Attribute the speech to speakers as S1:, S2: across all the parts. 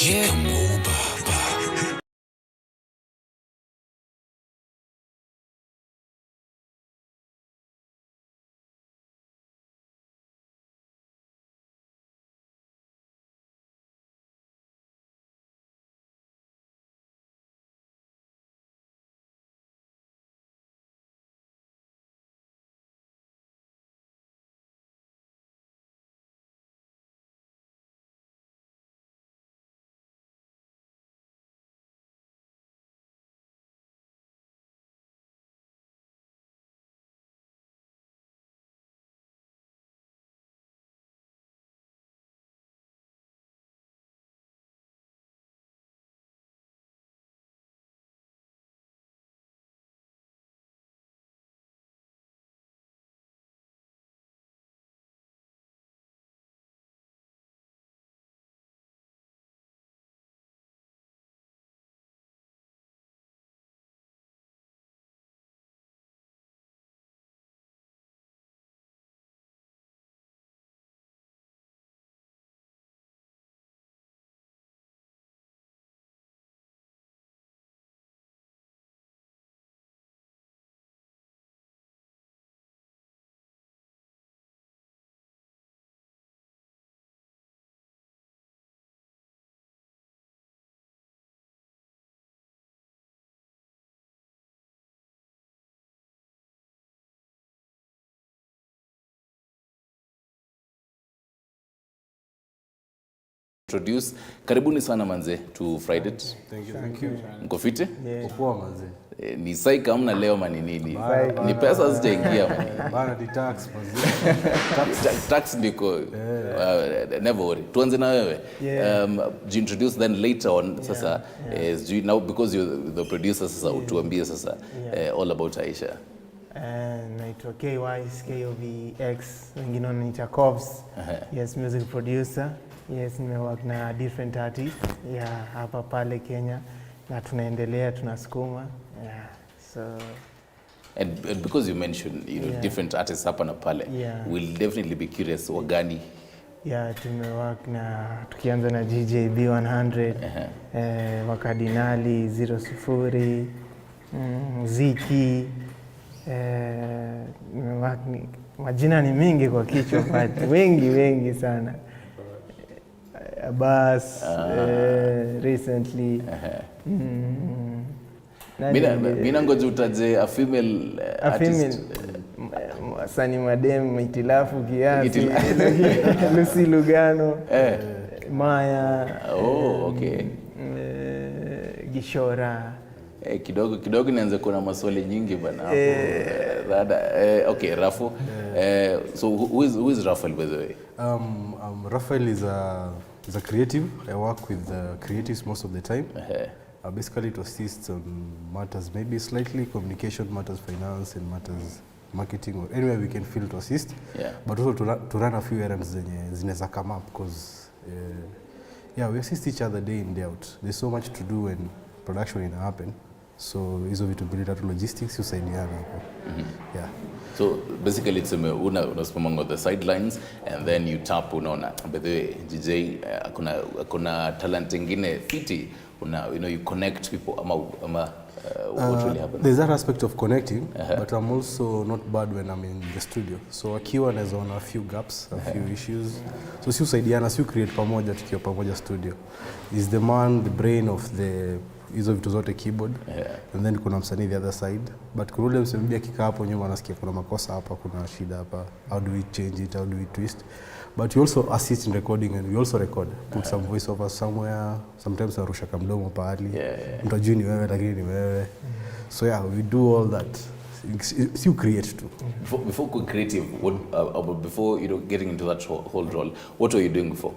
S1: Shikamoo baba.
S2: Introduce. Karibuni sana manze to FriDate.
S3: Thank you.
S2: Mko fiti?
S3: Poa manze.
S2: Ni saika hamna leo mani nini? Ni pesa zitaingia mani.
S3: Bana di tax manze.
S2: Tax ndiko. Never worry. Tuanze na wewe. Introduce then later on sasa now because you're the producer sasa utuambie sasa all about Aisha.
S4: Naitwa Kovx, wengine wananiita Kovx. Yes, music producer. Yes, nimework na different artists hapa pale Kenya na tunaendelea tunasukuma. So
S2: and because you mentioned different artists hapa na pale, we'll definitely be curious wagani.
S4: Tumework na tukianza na GJB100, Wakardinali 00, Ziki, nimework majina ni mingi kwa kichwa but wengi sana. Bas recently.
S2: Mina ngoja utaje a female artist.
S4: Sani madem itilafu kiasi. Lucy Lugano. Maya.
S2: Oh, okay.
S4: Gishora.
S2: Kidogo nianze kuna maswali nyingi bana hapo. Okay, Rafu. So who is Raphael by the way?
S3: Raphael is a creative. I work with creatives most of the time. Basically to assist on matters, maybe slightly communication matters, finance and matters, marketing or anywhere we can feel to assist. But also to run a few errands zinaweza come up because we assist each other day in day out. There's so much to do when production ina happen. So hizo vitu mbili tatu logistics usaidiana hapo.
S2: So basically it's unasimama on the sidelines and then you tap unaona by the way DJ kuna talent nyingine fiti you connect people ama what really happens?
S3: There's that aspect of connecting, but I'm also not bad when I'm in the studio. So akiwa naweza ona a few gaps, a few issues. So si usaidiana, si create pamoja tukiwa pamoja studio. Is the man the brain of the hizo vitu zote keyboard and then kuna msanii the other side, but kurudi msanii akikaa hapo nyuma anasikia kuna makosa hapa, kuna shida hapa, how do we change it, how do we twist, but you also assist in recording and we also record, put some voice over somewhere, sometimes narusha kamdomo pahali mtu ajui ni wewe lakini ni wewe. So we do all that. You create too.
S2: Before creative, before getting into that whole role, what were you doing before?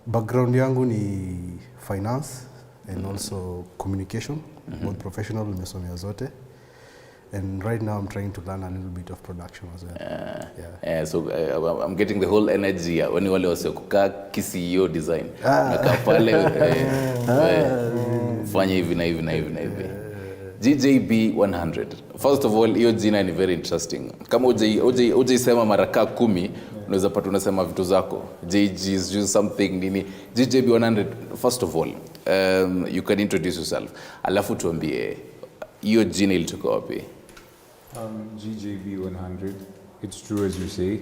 S3: Background yangu ni finance and also communication, both professional nimesomea zote, and right now I'm trying to learn a little bit of production as well.
S2: So I'm getting the whole energy when wale wase kukaa CEO design nakaa pale fanya hivi na hivi. GJB100. First of all, hiyo jina ni very interesting. Kama ujai sema mara kaa 10, unaweza pata unasema vitu zako. JG is just something nini. GJB100, first of all, you can introduce yourself. Alafu tuambie, hiyo jina ilitoka wapi?
S1: GJB100, it's true as you say,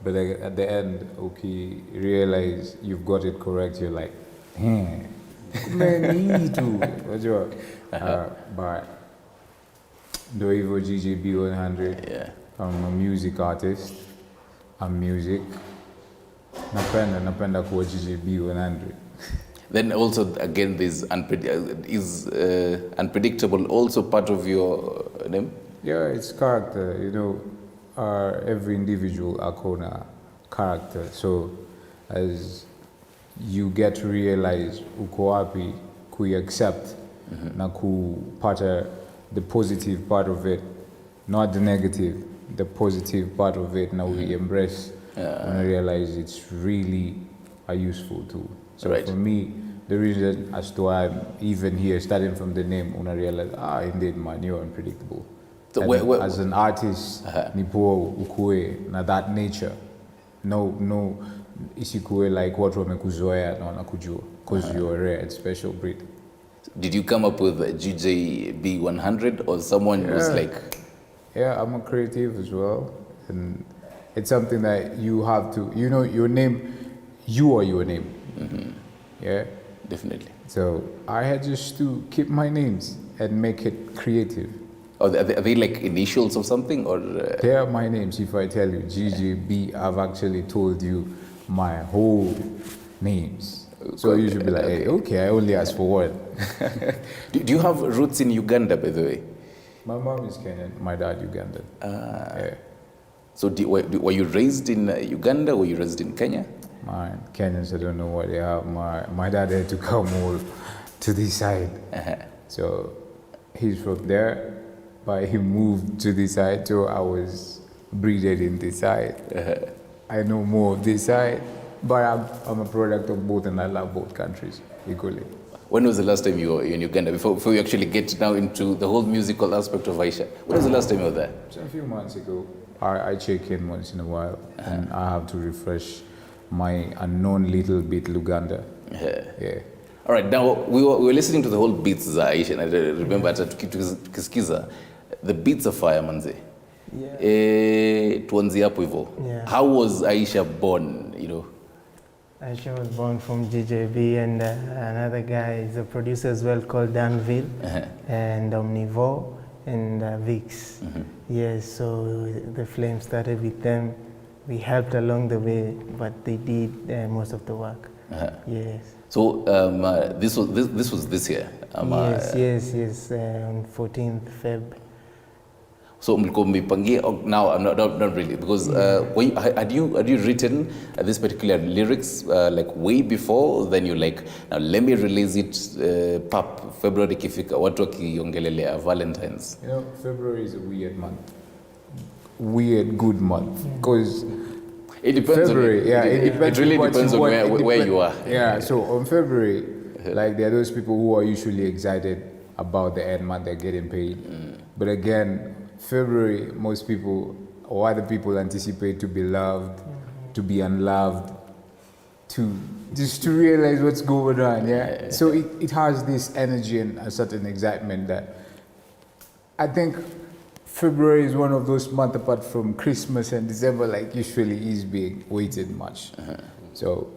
S1: but at the end, okay, realize you've got it correct, you're like, man, too. But do hivyo GJB100,
S2: Yeah.
S1: I'm a music artist, I'm music, napenda kuwa GJB100.
S2: Then also, again, is unpredictable also part of your name?
S1: Yeah, it's character, you know, every individual akona character, so as you get to realize uko wapi accept na kupata the positive part of it, not the negative, the positive part of it, now we embrace and realize it's really a useful tool. So
S2: right.
S1: for me, the reason as to why I'm even here, starting from the name, when I realize, indeed man, you're unpredictable.
S2: So
S1: as an artist, nipo ukue na that nature, no isikue like watu wamekuzoea na wanakujua, because you're a rare and special breed.
S2: Did you come up with GJB100 or someone was like...
S1: Yeah, I'm a creative as well, and it's something that you have to, you know, your name, you are your name. Yeah,
S2: Definitely.
S1: so I had just to keep my names and make it creative.
S2: Are they like initials of something, or...
S1: They are my names. If I tell you GJB, I've actually told you my whole names. So you should be like, hey, okay, I only asked for one.
S2: do you have roots in Uganda, by the way?
S1: My mom is Kenyan, my dad Ugandan. Yeah.
S2: So were you raised in Uganda, or were you raised in Kenya?
S1: My Kenyans, I don't know what they are. My dad had to come all to this side. So he's from there, but he moved to this side, so I was breeded in this side. I know more of this side, but I'm a product of both, and I love both countries equally.
S2: When was the last time you were in Uganda? Before you actually get now into the whole musical aspect of Aisha. When was the last time you were there?
S1: So a few months ago, I check in once in a while, and I have to refresh my unknown little bit Luganda. Yeah.
S2: All right, now we were listening to the whole beats za Aisha, and I remember hata tukisikiza the beats of fire manze.
S4: Yeah.
S2: Tuanzie hapo hivyo.
S4: Yeah.
S2: How was Aisha born, you know?
S4: Aisha was born from GJB, and another guy is a producer as well called Danville, and Omnivore, and Vix. Yes, so the flame started with them. We helped along the way, but they did most of the work. Yes.
S2: So this was this year.
S4: Yes, on 14th Feb.
S2: So mlikuwa mmepangia now? I'm not really, because had you written this particular lyrics like way before? Then you like, now let me release it February kifika watu wakiongelelea Valentine's.
S1: You know, February is a weird month. Weird good month, because
S2: it depends.
S1: February,
S2: it really depends on where you are.
S1: Yeah, so on February, like there are those people who are usually excited about the end month, they're getting paid. But again, February, most people or other people anticipate to be loved, to be unloved, to realize what's going on. Yeah. So it has this energy and a certain excitement that I think February is one of those months, apart from Christmas and December, like usually is being weighted much. So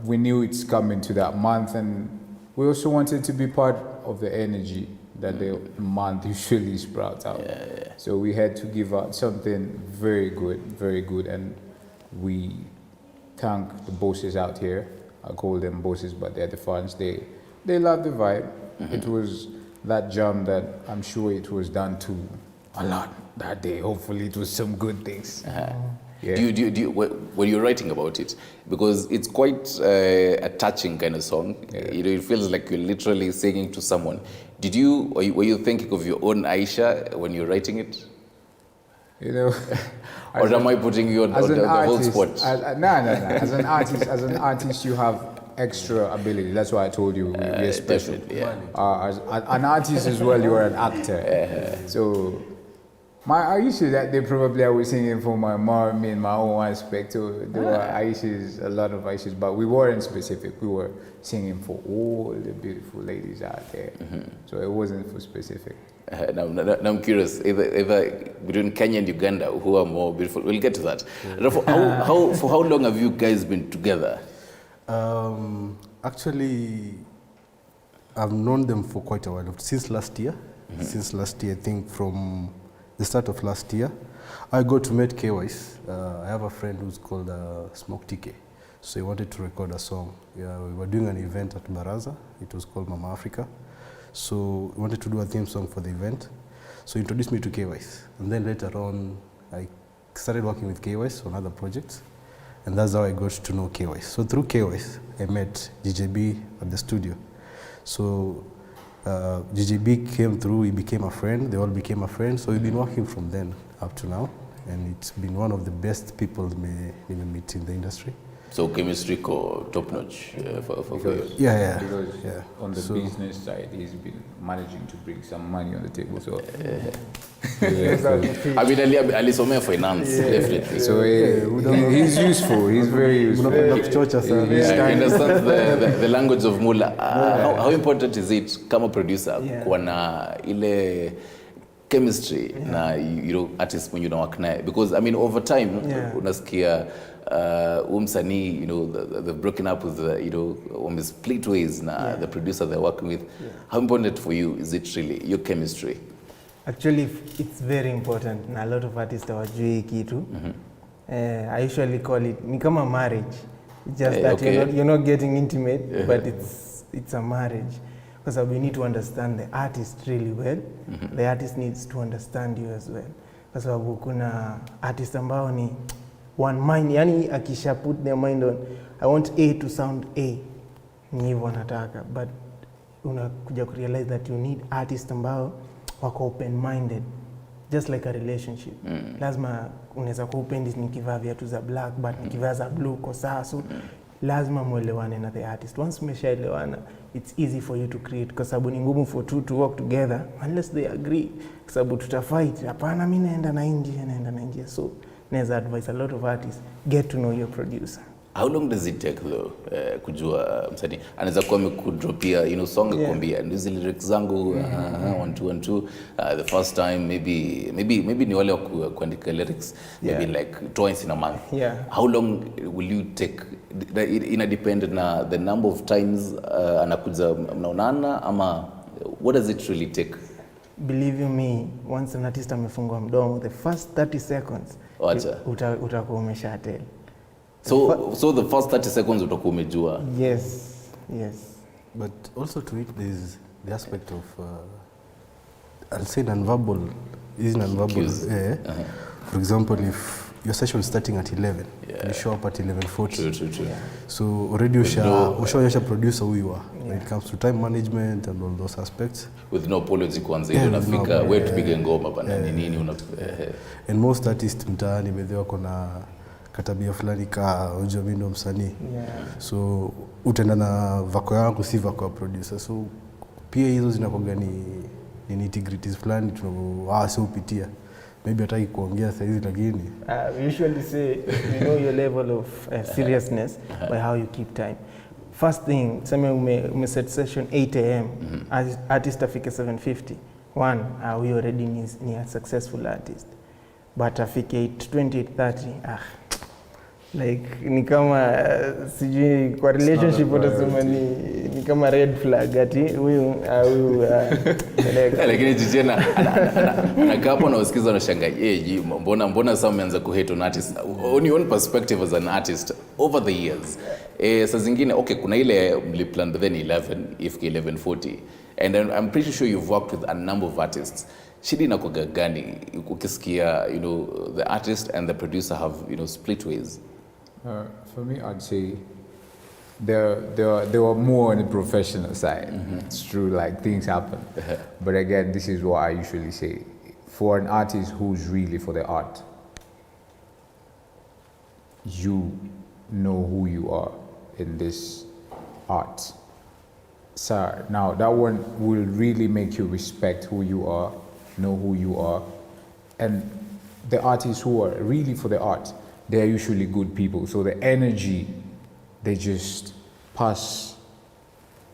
S1: we knew it's coming to that month, and we also wanted to be part of the energy that the month usually sprouts out. So we had to give out something very good, and we thank the bosses out here. I call them bosses, but they're the fans. They love the vibe. It was that jam that I'm sure it was done to a lot that day. Hopefully it was some good things. Yeah.
S2: When you're writing about it, because it's quite a touching kind of song, you know, it feels like you're literally singing to someone. Were you thinking of your own Aisha when you're writing it?
S1: You know,
S2: or am I putting you on the whole spot?
S1: No. As an artist, you have extra ability. That's why I told you we're special.
S2: Definitely, yeah.
S1: As an artist as well, you're an actor. So my Aisha, that they probably I was singing for my mom in my own aspect. So there were Aishas, a lot of Aishas, but we weren't specific. We were singing for all the beautiful ladies out there. So it wasn't for specific.
S2: Now I'm curious, either between Kenya and Uganda, who are more beautiful? We'll get to that. For how long have you guys been together?
S3: Actually, I've known them for quite a while, since last year. Since last year, I think from the start of last year, I got to meet Kovx. I have a friend who's called Smoke TK. So he wanted to record a song. Yeah, we were doing an event at Baraza. It was called Mama Africa. So we wanted to do a theme song for the event. So he introduced me to Kovx. And then later on, I started working with Kovx on other projects. And that's how I got to know Kovx. So through Kovx, I met GJB at the studio. So GJB came through, he became a friend, they all became a friend. So we've been working from then up to now. And it's been one of the best people we meet in the industry.
S2: So chemistry top notch for you.
S3: Yeah.
S1: Because on the business side, he's been managing to bring some money on the table. So
S2: I mean, alisomea finance, definitely.
S1: So he's useful. He's very useful.
S2: He understands the language of Mula. How important is it, kama producer, kuwa na ile chemistry na artist mwenye unawaka naye? Because I mean, over time, unasikia umsanii, they've broken up with almost split ways na the producer they're working with. How important for you is it really, your chemistry?
S4: Actually, it's very important. Na a lot of artists hawajui kitu. I usually call it ni kama marriage. Just that you're not getting intimate, but it's a marriage. Because we need to understand the artist really well. The artist needs to understand you as well. Kwa sababu kuna artist ambao ni one mind, yani akisha put their mind on I want A to sound A, ni hivyo anataka, but unakuja kurealize that you need artist ambao wako open minded, just like a relationship. Lazima unaweza ku open this, nikivaa viatu za black but nikivaa za blue kwa sawa. So lazima muelewane na the artist. Once mmeshaelewana, it's easy for you to create, kwa sababu ni ngumu for two to work together unless they agree, kwa sababu tutafight. Hapana, mimi naenda na India. So naweza advise a lot of artists, get to know your producer.
S2: How long does it take though, kujua msanii anaweza kuwa amekudropia song akwambia ndizi lyrics zangu 1 2 the first time, maybe ni wale wa kuandika lyrics, maybe like twice in a month. How long will you take? Ina depend na the number of times anakuja mnaonana, ama what does it really take?
S4: Believe you me, once an artist amefungwa mdomo, the first 30 seconds utakuwa umeshatel.
S2: So the first 30 seconds utakuwa umejua.
S4: Yes.
S3: But also to it, there's the aspect of I'll say non-verbal. For example, if your session is starting at 11, you show up at 11:40.
S2: True.
S3: So already ushaonyesha producer who you are when it comes to time management and all those aspects.
S2: With no apology kwanza, unafika wewe tupige ngoma bana, ni nini
S3: And most artists mtaani bedhe wako na katabia fulani unajua mimi ndo msanii. So utaenda na vako yangu, si vako ya producer. So pia hizo zinakuwa ni nitty-gritties fulani si upitia. Maybe hataki kuongea sasa hivi, lakini
S4: we usually say you know your level of seriousness by how you keep time. First thing, sema ume set session 8 a.m. Artist afike 7:50. One, we already ni a successful artist. But afike 8:20, 8:30, like ni kama sijui kwa relationship utasema ni kama red flag ati huyu
S2: lakini jijena anakaa hapo na usikiza unashangaa mbona sasa umeanza kuhate on artist on your own perspective as an artist over the years. Saa zingine kuna ile mliplan but then 11 ifike 11:40, and I'm pretty sure you've worked with a number of artists. Shida inakuwa gani ukisikia the artist and the producer have split ways?
S1: For me, I'd say they were more on the professional side. It's true, like things happen. But again, this is what I usually say. For an artist who's really for the art, you know who you are in this art. So now that one will really make you respect who you are, know who you are. And the artists who are really for the art, they're usually good people. So the energy, they just pass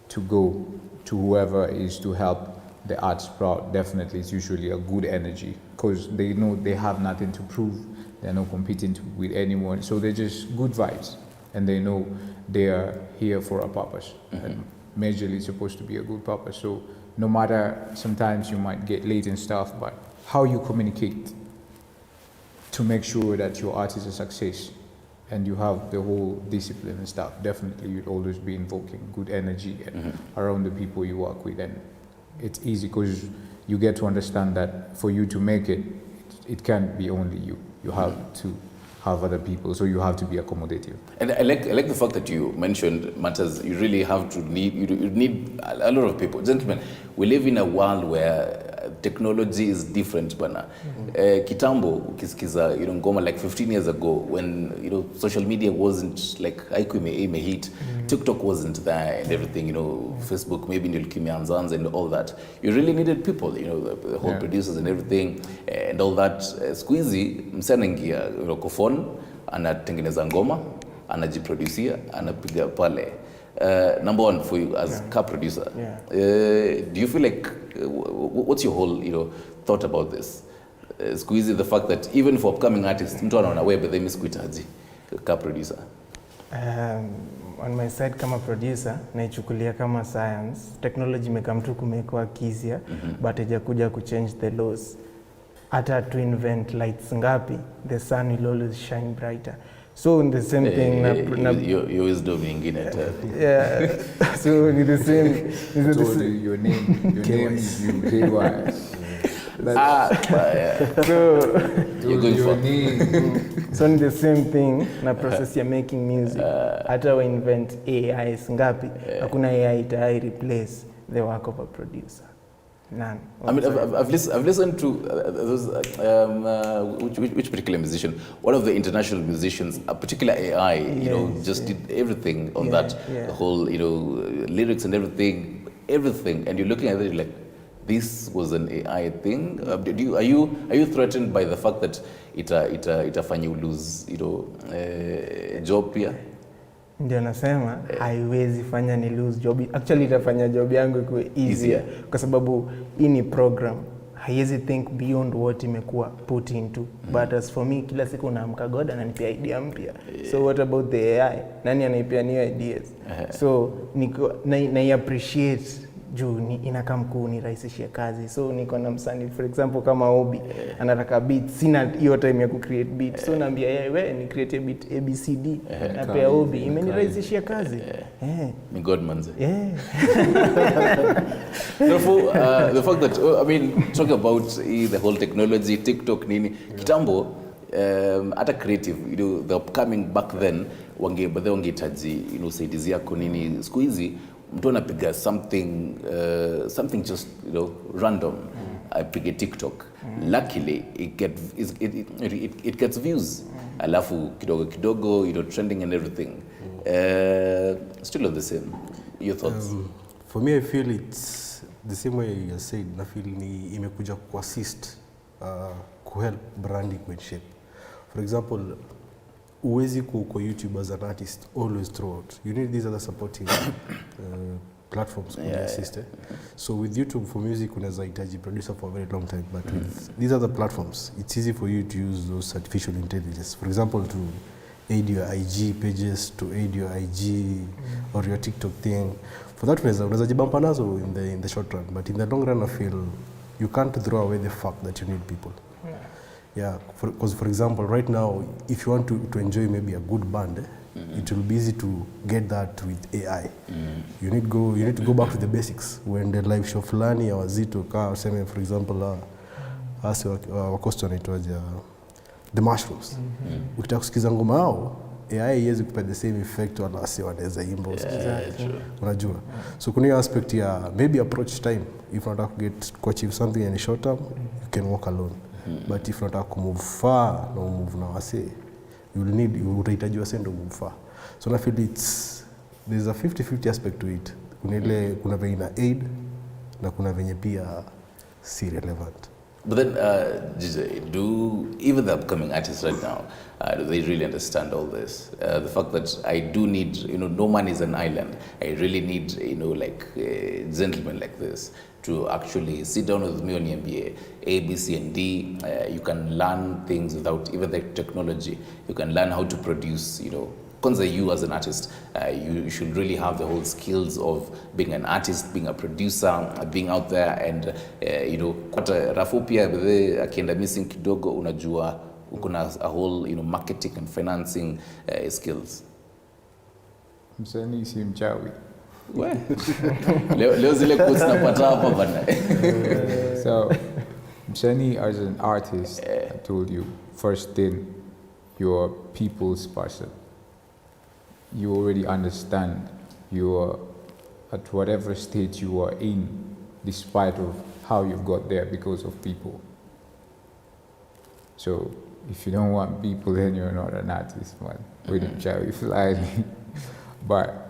S1: to go to whoever is to help the art sprout. Definitely, it's usually a good energy because they know they have nothing to prove. They're not competing with anyone. So they're just good vibes. And they know they are here for a purpose. And majorly it's supposed to be a good purpose. So no matter, sometimes you might get late and stuff, but how you communicate to make sure that your art is a success and you have the whole discipline and stuff, definitely you'd always be invoking good energy and around the people you work with. And it's easy because you get to understand that for you to make it, it can't be only you. You have to have other people, so you have to be accommodative.
S2: And I like the fact that you mentioned matters. You really have to need you need a lot of people. Gentlemen, we live in a world where technology is different bana. Kitambo ukisikiza ngoma like 15 years ago when social media wasn't like haikuwa hit. TikTok wasn't there and everything, Facebook maybe ndio kimeanza and all that. You really needed people, the whole producers and everything and all that. Squeezy msana ingia phone anatengeneza ngoma, anajiproducia, anapiga pale. Number one for you as co-producer, do you feel like what's your whole thought about this? Squeezy, the fact that even for upcoming artists, mtu anaona wewe they miss kuitaji co-producer.
S4: On my side kama producer naichukulia kama science. Technology imekam tu kumekuwa easier but haijakuja kuchange the laws. Hata to invent lights ngapi, the sun will always shine brighter. So in the same thing
S2: your wisdom nyingine tell.
S4: Yeah. So ni the same
S1: your name is you.
S4: So
S2: you're going for
S4: so in the same thing na process ya making music. Hata we invent AI ngapi, hakuna AI ita replace the work of a producer. None.
S2: I mean, I've listened to those which particular musician, one of the international musicians, a particular AI, just did everything on that, the whole, lyrics and everything, and you're looking at it like, this was an AI thing. Are you threatened by the fact that itafanya you lose, job here?
S4: Ndio nasema haiwezi fanya ni lose job. Actually itafanya job yangu ikuwe easier kwa sababu hii ni program. Haiwezi think beyond what imekuwa put into. But as for me, kila siku naamka God ananipea idea mpya. So what about the AI? Nani ananipea new ideas? So niko na appreciate juu inakam kunirahisishia kazi. So niko na msanii for example kama Obi anataka beat, sina hiyo time ya ku create beat. So naambia yeye wewe ni create a beat ABCD na pia Obi imenirahisishia kazi.
S2: Ni God manze.
S4: Therefore
S2: the fact that talking about the whole technology, TikTok nini kitambo hata creative the upcoming back then wangehitaji usaidizi yako nini. Siku hizi mtu anapiga something just random, apiga TikTok, luckily it gets views, alafu kidogo trending and everything. Still on the same, your thoughts?
S3: For me, I feel it's the same way you said. I feel ni imekuja ku assist help branding with shape. For example, uwezi kwa YouTube as an artist always throughout. You need these other supporting platforms to assist. So with YouTube for music, unaweza hitaji producer for a very long time. But with these other platforms, it's easy for you to use those artificial intelligence. For example, to aid your IG pages, to aid your IG or your TikTok thing. For that reason, unaweza jibampa nazo in the short run. But in the long run, I feel you can't throw away the fact that you need people. Yeah, because for example, right now, if you want to enjoy maybe a good band, it will be easy to get that with AI. You need to go back to the basics. When the live show fulani ya Wazito kaa useme for example asi wakosto wanaitwaje the Mushrooms. Ukitaka kusikiza ngoma yao, AI haiwezi kupa the same effect wala wasi wanaweza imba. Unajua. So kuna aspect ya maybe approach time. If you want to achieve something in a short term, you can walk alone. But if you want to move far, no move na wase, you will need utahitaji wase ndo move far. So I feel there's a 50-50 aspect to it. Kuna venye ina aid na kuna venye pia si relevant.
S2: But then, GJ, do even the upcoming artists right now, do they really understand all this? The fact that I do need, no man is an island. I really need, like gentlemen like this to actually sit down with me on MBA, A, B, C, and D. You can learn things without even the technology. You can learn how to produce, Kwanza, you as an artist, you should really have the whole skills of being an artist, being a producer, being out there, and kwata Raphael pia akienda missing kidogo, unajua ukuna a whole marketing and financing skills.
S1: Msanii si mchawi.
S2: Leo zile quotes napata hapa bana.
S1: So, msanii as an artist, I told you, first thing, you're a people's person. You already understand you're at whatever state you are in, despite of how you got there because of people. So if you don't want people, then you're not an artist, man. We fly. But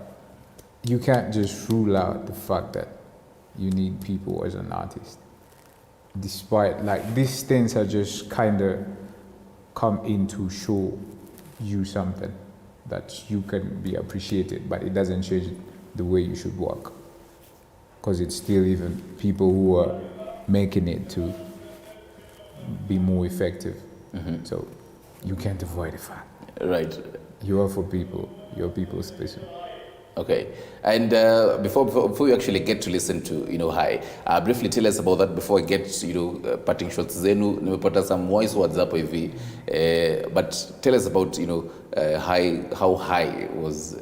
S1: you can't just rule out the fact that you need people as an artist. Despite, like, these things are just kind of come in to show you something that you can be appreciated, but it doesn't change the way you should work. Because it's still even people who are making it to be more effective. So you can't avoid the fact.
S2: Right.
S1: You are for people. You're people's person.
S2: Okay, and before we actually get to listen to Hai, briefly tell us about that before we get parting shots zenu. Nimepata some voice words hapo hivi, but tell us about Hai, how Hai was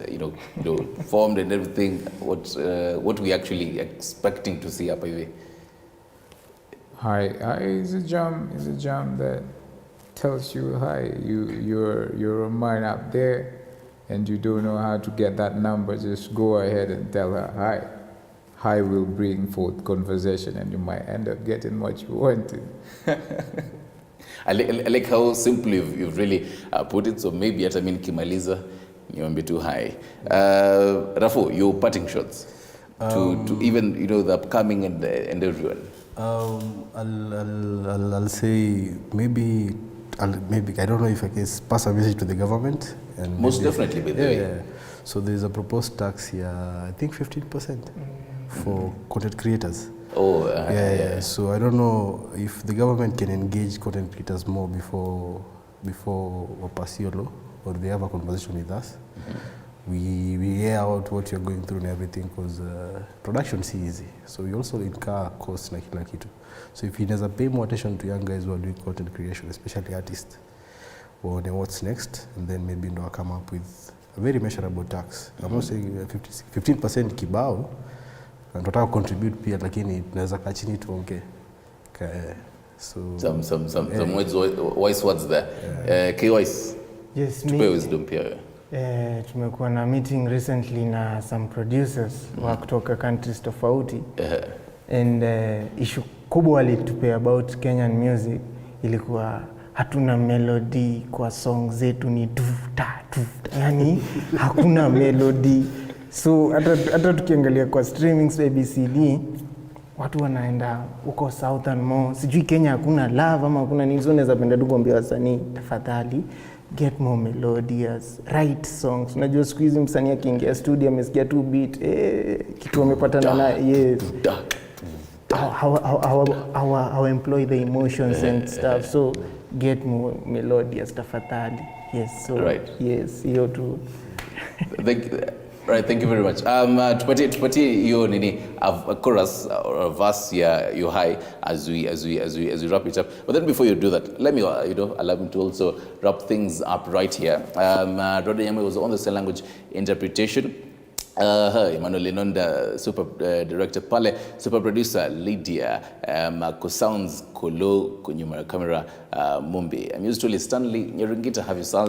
S2: formed and everything. What we actually expecting to see hapo hivi.
S1: Hi is a jam that tells you hi. You're a man up there, and you don't know how to get that number, just go ahead and tell her hi. Hi will bring forth conversation, and you might end up getting what you wanted.
S2: I like how simply you've really put it. So maybe hata mimi nikimaliza niombe tu hi. Raphael, your parting shots to even the upcoming and everyone.
S3: I'll say maybe I don't know if I can pass a message to the government. And
S2: most definitely, by the way.
S3: Yeah. So there's a proposed tax here, I think 15% for content creators.
S2: Oh,
S3: yeah. So I don't know if the government can engage content creators more before Opasiolo, or they have a conversation with us. We air out what you're going through and everything, because production is easy. So we also incur costs like kitu. So if he doesn't pay more attention to young guys who are doing content creation, especially artists, or then what's next, and then maybe they'll come up with a very measurable tax. I'm not saying 15% kibao, and tutaka contribute pia, lakini tunaweza kaa chini tuongee. So
S2: some wise words there. K-wise.
S4: Yes,
S2: tupe wisdom pia.
S4: Tumekuwa na meeting recently na some producers wa kutoka countries tofauti. And issue kubwa walitupea about Kenyan music ilikuwa hatuna melody kwa song zetu, ni tufuta. Yani hakuna melody. So hata tukiangalia kwa streamings ABCD, watu wanaenda uko Southern more. Sijui Kenya hakuna love ama hakuna nini. So naweza penda tu kuambia wasanii, tafadhali get more melodious, write songs. Unajua siku hizi msanii akiingia studio amesikia tu beat, kitu amepatana na yes. How employ the emotions and stuff. So get more melodious, tafadhali. Yes, so
S2: right.
S4: Yes, hiyo tu.
S2: Right, thank you very much. Tupatie hiyo nini a chorus or a verse ya your high as we wrap it up. But then before you do that, let me allow me to also wrap things up right here. Roda Yame was on the sign language interpretation. Emmanuel Lenonda, super director pale, super producer Lydia, co-sounds Kolo, kunyuma camera Mumbi. I'm used to Stanley Nyeringita. Have yourselves